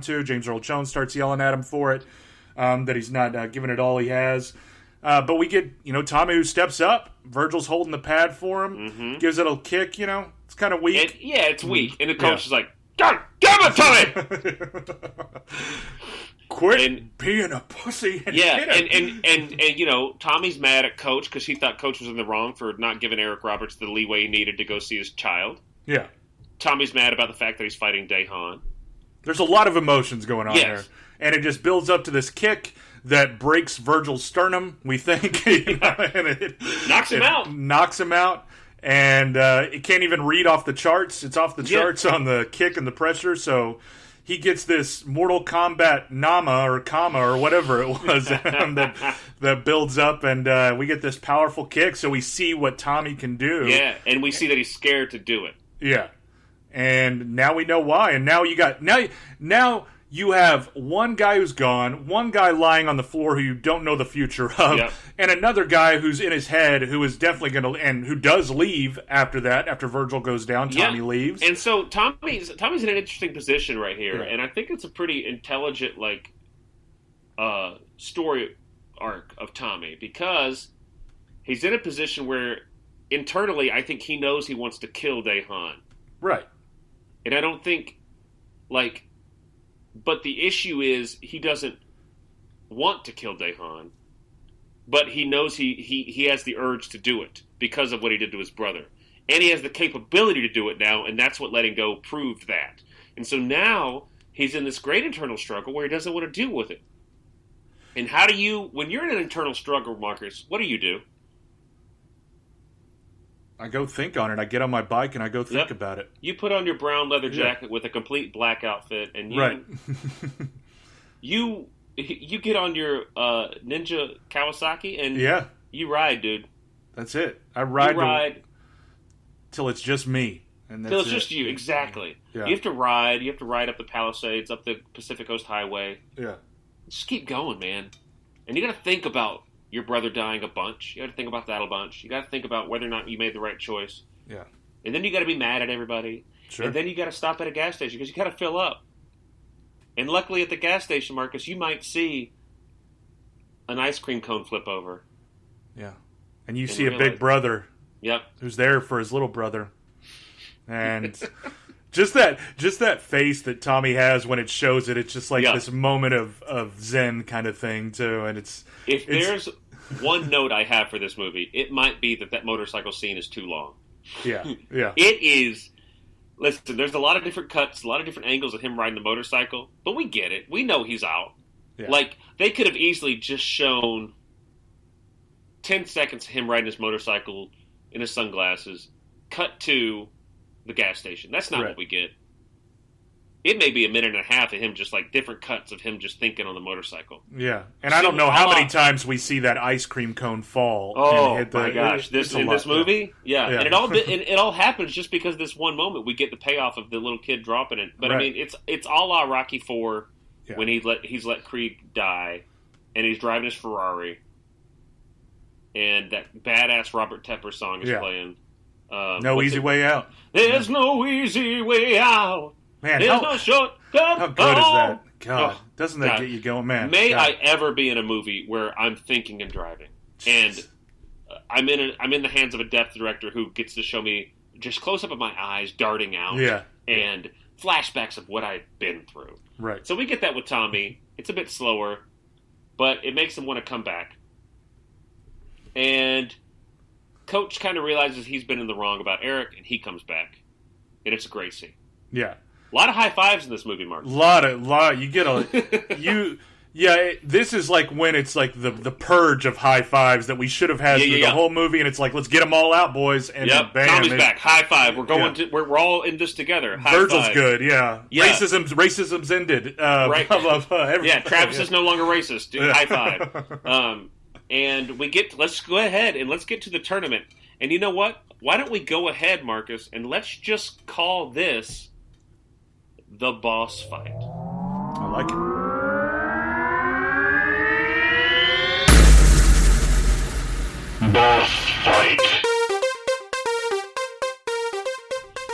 to. James Earl Jones starts yelling at him for it, that he's not giving it all he has. But we get, Tommy who steps up. Virgil's holding the pad for him, gives it a kick, It's kind of weak. It's weak. And the coach is like, God damn it, Tommy! Quit being a pussy. And Tommy's mad at Coach because he thought Coach was in the wrong for not giving Eric Roberts the leeway he needed to go see his child. Yeah. Tommy's mad about the fact that he's fighting Dahan. There's a lot of emotions going on there. And it just builds up to this kick that breaks Virgil's sternum, we think. And it knocks him out. Knocks him out. And it can't even read off the charts. It's off the charts on the kick and the pressure, so he gets this Mortal Kombat Nama or Kama or whatever it was that builds up, and we get this powerful kick, so we see what Tommy can do. Yeah, and we see that he's scared to do it. Yeah. And now we know why, and now you have one guy who's gone, one guy lying on the floor who you don't know the future of, and another guy who's in his head who is definitely going to, and who does leave after that. After Virgil goes down, Tommy leaves. And so Tommy's in an interesting position right here, and I think it's a pretty intelligent, story arc of Tommy, because he's in a position where internally I think he knows he wants to kill Dahan. Right. And I don't think, but the issue is he doesn't want to kill Dahan, but he knows he has the urge to do it because of what he did to his brother. And he has the capability to do it now, and that's what letting go proved that. And so now he's in this great internal struggle where he doesn't want to deal with it. And how do you, when you're in an internal struggle, Marcus, what do? I go think on it. I get on my bike and I go think about it. You put on your brown leather jacket with a complete black outfit, and you get on your Ninja Kawasaki and you ride, dude. That's it. I ride till it's just me, and till it's just you. Exactly. Yeah. You have to ride. You have to ride up the Palisades, up the Pacific Coast Highway. Yeah. Just keep going, man. And you got to think about your brother dying a bunch. You got to think about that a bunch. You got to think about whether or not you made the right choice. Yeah. And then you got to be mad at everybody. Sure. And then you got to stop at a gas station because you got to fill up. And luckily at the gas station, Marcus, you might see an ice cream cone flip over. Yeah. And you see a big brother. Yep. Who's there for his little brother. And just that face that Tommy has when it shows it, it's just like this moment of zen kind of thing too. And if there's one note I have for this movie, it might be that motorcycle scene is too long. Yeah, yeah. It is. Listen, there's a lot of different cuts, a lot of different angles of him riding the motorcycle, but we get it. We know he's out. Yeah. They could have easily just shown 10 seconds of him riding his motorcycle in his sunglasses, cut to the gas station. That's not what we get. It may be a minute and a half of him just different cuts of him just thinking on the motorcycle. Yeah, and I don't know how many times we see that ice cream cone fall. Oh and my gosh! In this movie, yeah. And it all happens just because this one moment we get the payoff of the little kid dropping it. But I mean, it's a la Rocky IV when he's let Creed die, and he's driving his Ferrari, and that badass Robert Tepper song is playing. No easy way out. There's no easy way out. Man, there's no shortcut. How good is that? God, doesn't that get you going, man? May I ever be in a movie where I'm thinking and driving, and I'm in the hands of a deaf director who gets to show me just close up of my eyes darting out, and flashbacks of what I've been through. Right. So we get that with Tommy. It's a bit slower, but it makes him want to come back. And Coach kind of realizes he's been in the wrong about Eric, and he comes back, and it's a great scene. Yeah. A lot of high fives in this movie, Mark. Lot. You get this is when it's the purge of high fives that we should have had through the whole movie, and it's let's get them all out, boys. And bam, Tommy's back. High five. We're going to. We're all in this together. High Virgil's five. good. Yeah. Racism's ended. Right. Yeah. Travis is no longer racist. Dude, high five. And let's go ahead and let's get to the tournament. And you know what? Why don't we go ahead, Marcus, and let's just call this the boss fight. I like it. Boss fight.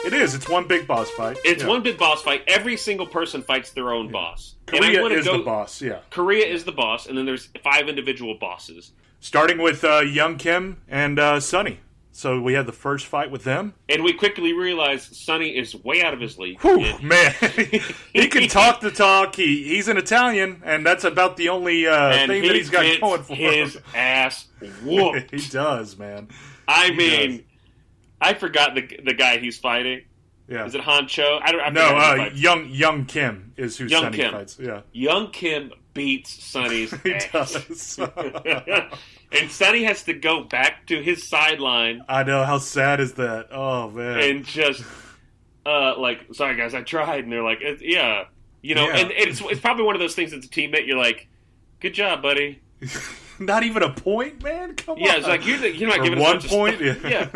It is. It's It's one big boss fight. It's one big boss fight. Every single person fights their own boss. Korea is the boss, Korea is the boss, and then there's 5 individual bosses. Starting with Young Kim and Sunny. So we had the first fight with them. And we quickly realized Sunny is way out of his league. Whew, man. He can talk the talk. He's an Italian, and that's about the only thing that he's got going for him. His ass whooped. He does, man. I forgot the guy he's fighting. Yeah. Is it Han Cho? Young Kim is who Sunny fights. Yeah. Young Kim beats Sunny's He ass. does. And Sunny has to go back to his sideline. I know. How sad is that? Oh, man. And just, sorry, guys, I tried. And they're like, yeah. You know, and it's probably one of those things as a teammate, you're like, good job, buddy. Not even a point, man? Come on. Yeah, it's like, you're not giving us 1 point? Yeah.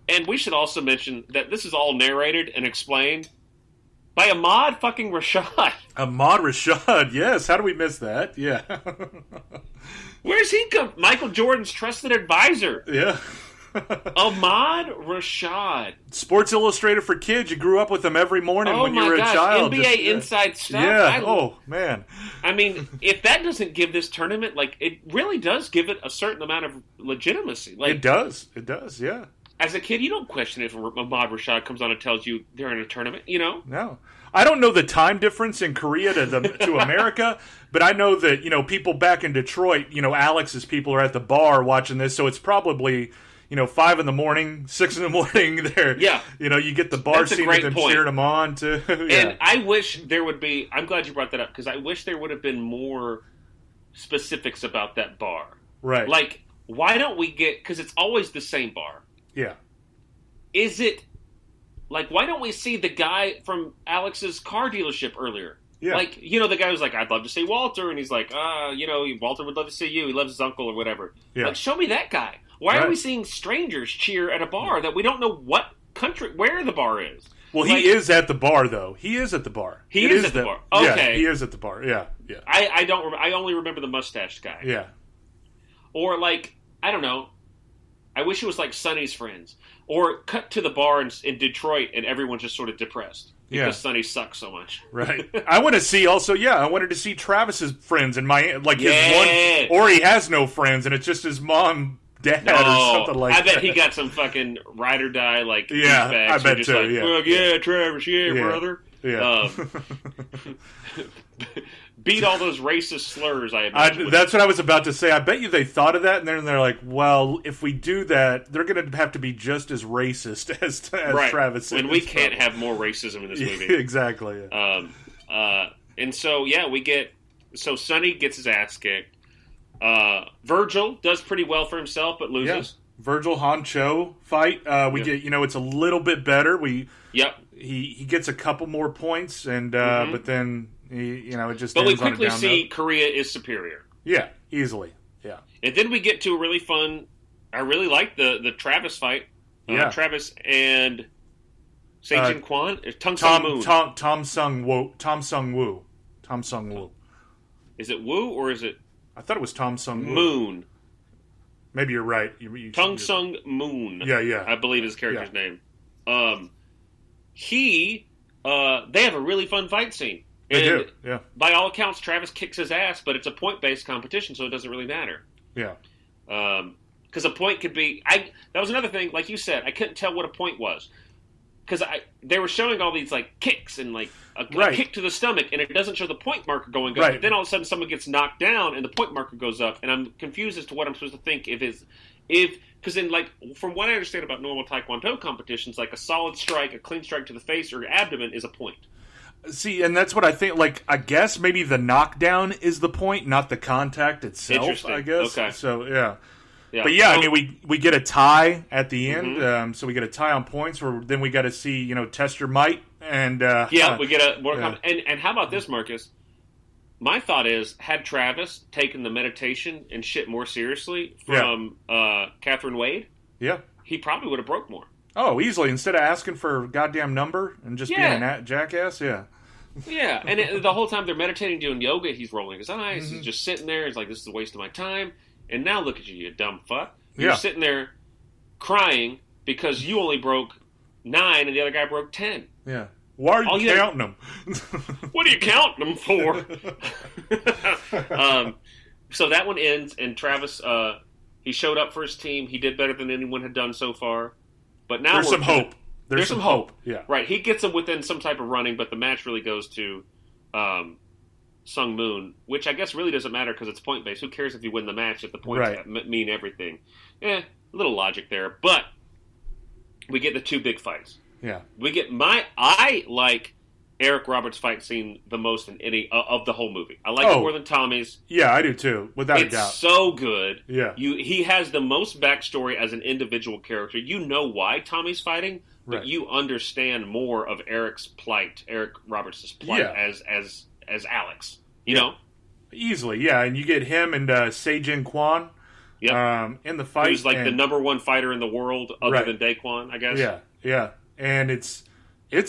And we should also mention that this is all narrated and explained by Ahmad fucking Rashad. Ahmad Rashad, yes. How do we miss that? Yeah. Where's he come? Michael Jordan's trusted advisor. Yeah. Ahmad Rashad. Sports Illustrated for kids. You grew up with them every morning when you were a child. NBA inside stuff. Yeah. Man. I mean, if that doesn't give this tournament, it really does give it a certain amount of legitimacy. It does, yeah. As a kid, you don't question if Ahmad Rashad comes on and tells you they're in a tournament, you know? No. I don't know the time difference in Korea to America, but I know that, people back in Detroit, Alex's people are at the bar watching this, so it's probably, 5 in the morning, 6 in the morning there. Yeah. You get the bar scene with them cheering them on. Yeah. And I wish there would be, I'm glad you brought that up, because I wish there would have been more specifics about that bar. Right. Why don't we get, because it's always the same bar. Yeah. Is it, why don't we see the guy from Alex's car dealership earlier? Yeah. The guy was like, I'd love to see Walter, and he's like, Walter would love to see you. He loves his uncle or whatever. Yeah. Show me that guy. Why are we seeing strangers cheer at a bar that we don't know what country, where the bar is? Well, he is at the bar, though. He is at the bar. He is at the bar. Okay. Yeah, he is at the bar. Yeah. I only remember the mustached guy. Yeah. Or, I don't know. I wish it was like Sonny's friends. Or cut to the bar in Detroit and everyone's just sort of depressed. Because Sonny sucks so much. Right. I want to see also, I wanted to see Travis's friends and his one, or he has no friends and it's just his mom, dad, or something like that. I bet he got some fucking ride or die, douchebags. I bet just too, Travis, brother. Yeah. Beat all those racist slurs, I imagine. That's what I was about to say. I bet you they thought of that, and then they're like, well, if we do that, they're going to have to be just as racist as Travis is. And we can't have more racism in this movie. Exactly. Yeah. And so, so Sonny gets his ass kicked. Virgil does pretty well for himself, but loses. Yeah. Virgil Han Cho fight. We get, it's a little bit better. He gets a couple more points, and but then it just. But we quickly see Korea is superior. Yeah, easily. Yeah, and then we get to a really fun. I really like the Travis fight. Travis and Seijin Kwan, Tom Sung Woo. Is it Woo or is it? I thought it was Tom Sung Woo. Moon. Maybe you're right. Tung Sung Moon. Yeah. I believe his character's name. They have a really fun fight scene. They do, yeah. By all accounts, Travis kicks his ass, but it's a point-based competition, so it doesn't really matter. Yeah. Because a point could be... that was another thing, like you said, I couldn't tell what a point was. Because they were showing all these kicks and a kick to the stomach, and it doesn't show the point marker going up. Right. But then all of a sudden someone gets knocked down, and the point marker goes up, and I'm confused as to what I'm supposed to think because then, from what I understand about normal Taekwondo competitions, a solid strike, a clean strike to the face or abdomen is a point. See, and that's what I think. I guess maybe the knockdown is the point, not the contact itself. I guess. Okay. So yeah. But I mean, we get a tie at the end, so we get a tie on points. Then we got to see, test your might, and we get a more. And how about this, Marcus? My thought is, had Travis taken the meditation and shit more seriously from Catherine Wade, he probably would have broke more. Oh, easily. Instead of asking for a goddamn number and just being a jackass, Yeah, and the whole time they're meditating, doing yoga, he's rolling his eyes. He's just sitting there. He's like, this is a waste of my time. And now look at you, you dumb fuck. You're sitting there crying because you only broke 9 and the other guy broke 10. Yeah. Why are you counting them? What are you counting them for? So that one ends, and Travis, he showed up for his team. He did better than anyone had done so far. But now there's some hope. There's some hope. Yeah. Right. He gets them within some type of running, but the match really goes to Sung Moon, which I guess really doesn't matter because it's point-based. Who cares if you win the match if the points mean everything? A little logic there. But we get the 2 big fights. Yeah. We get I like Eric Roberts' fight scene the most in any of the whole movie. I like it more than Tommy's. Yeah, I do too, without a doubt. It's so good. Yeah. He has the most backstory as an individual character. You know why Tommy's fighting, but you understand more of Eric's plight, Eric Roberts' plight as Alex. You know? Easily, yeah. And you get him and Seijin Kwan in the fight. Who's like the number 1 fighter in the world other than Daquan, I guess. Yeah, yeah. And it's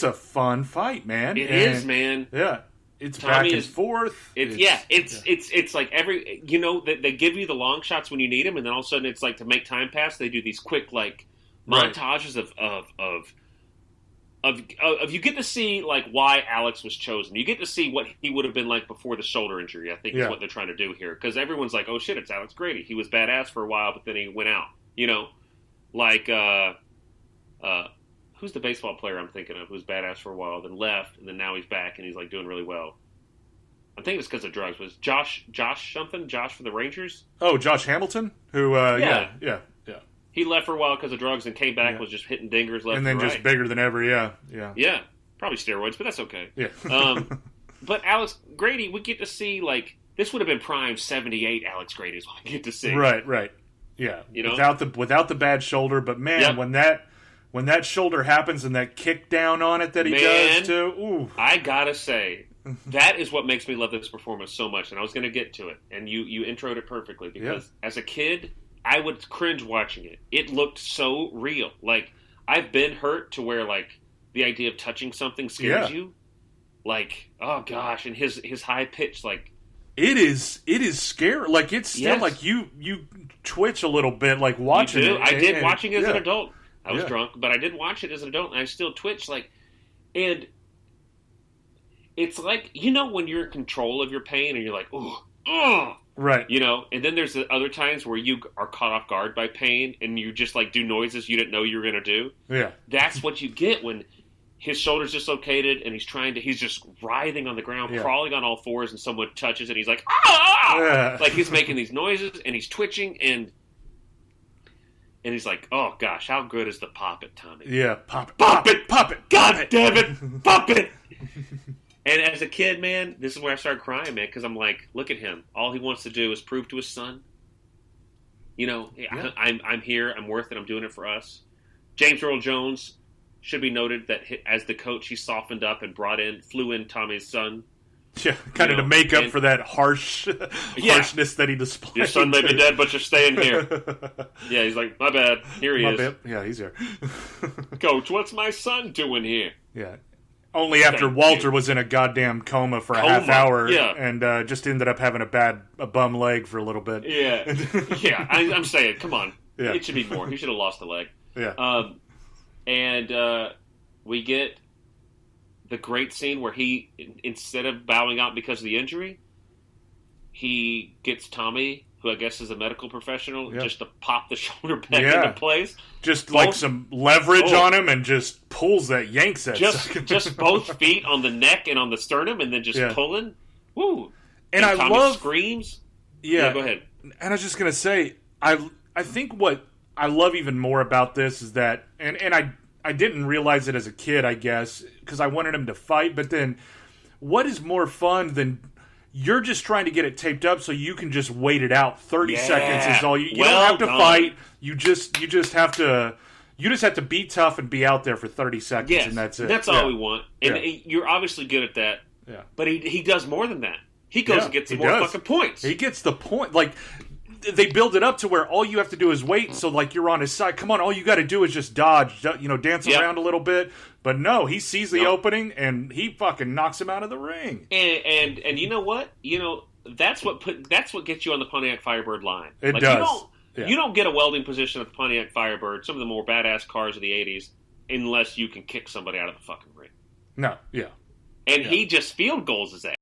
a fun fight, man. It is, man. Yeah, it's Tommy back and forth. It's like every they give you the long shots when you need them, and then all of a sudden it's like to make time pass. They do these quick like montages of you get to see like why Alex was chosen. You get to see what he would have been like before the shoulder injury. I think is what they're trying to do here because everyone's like, oh shit, it's Alex Grady. He was badass for a while, but then he went out. Like who's the baseball player I'm thinking of who's badass for a while, then left, and then now he's back, and he's, like, doing really well. I'm thinking it's because of drugs. Was Josh something? Josh for the Rangers? Oh, Josh Hamilton? Who, yeah. He left for a while because of drugs and came back, was just hitting dingers left and then right. just bigger than ever, yeah. Yeah, probably steroids, but that's okay. Yeah. But Alex Grady, we get to see, like, this would have been prime 78 Alex Grady is what we get to see. Right. Yeah. Without the bad shoulder, but man, when that shoulder happens and that kick down on it that he does too, ooh. I gotta say, that is what makes me love this performance so much, and I was going to get to it, and you introed it perfectly, because as a kid, I would cringe watching it. It looked so real. Like, I've been hurt to where, like, the idea of touching something scares you. Like, oh gosh, and his high pitch, like... It is scary. Like, it's still, like, you twitch a little bit, like, watching it. I did watching it as an adult. I was drunk, but I did watch it as an adult, and I still twitch, like, and it's like, when you're in control of your pain, and you're like, oh, right, and then there's the other times where you are caught off guard by pain, and you just, like, do noises you didn't know you were going to do. Yeah. That's what you get when his shoulder's dislocated, and he's just writhing on the ground, crawling on all fours, and someone touches it, and he's like, ah! Yeah. Like, he's making these noises, and he's twitching, and he's like, oh, gosh, how good is the pop it, Tommy? Yeah, pop it. God damn it, pop it. And as a kid, man, this is where I started crying, man, because I'm like, look at him. All he wants to do is prove to his son, I'm here, I'm worth it, I'm doing it for us. James Earl Jones should be noted that as the coach, he softened up and flew in Tommy's son. Yeah, kind of to make up for that harshness that he displayed. Your son may be dead, but you're staying here. Yeah, he's like, my bad. Here he is. Bad. Yeah, he's here. Coach, what's my son doing here? Yeah. Only after Walter was in a goddamn coma for a half hour and just ended up having a bum leg for a little bit. Yeah. Yeah, I'm saying, come on. Yeah. It should be more. He should have lost a leg. Yeah. And we get the great scene where he, instead of bowing out because of the injury, he gets Tommy, who I guess is a medical professional, just to pop the shoulder back into place. Just like some leverage on him and just yanks that. Just both feet on the neck and on the sternum and then just pulling. Woo. And I Tommy love... screams. Yeah. Go ahead. And I was just going to say, I think what I love even more about this is that, and I didn't realize it as a kid, I guess, because I wanted him to fight. But then, what is more fun than you're just trying to get it taped up so you can just wait it out? 30 seconds is all you don't have to fight. You just have to be tough and be out there for 30 seconds, and that's it. That's all we want. And you're obviously good at that. Yeah. But he does more than that. He goes and gets some more fucking points. He gets the point. Like, they build it up to where all you have to do is wait, so like you're on his side. Come on, all you got to do is just dodge, dance around a little bit. But no, he sees the opening and he fucking knocks him out of the ring. And you know what? That's what gets you on the Pontiac Firebird line. It does. You don't get a welding position at the Pontiac Firebird, some of the more badass cars of the '80s. unless you can kick somebody out of the fucking ring. No, yeah. And he just field goals his ass.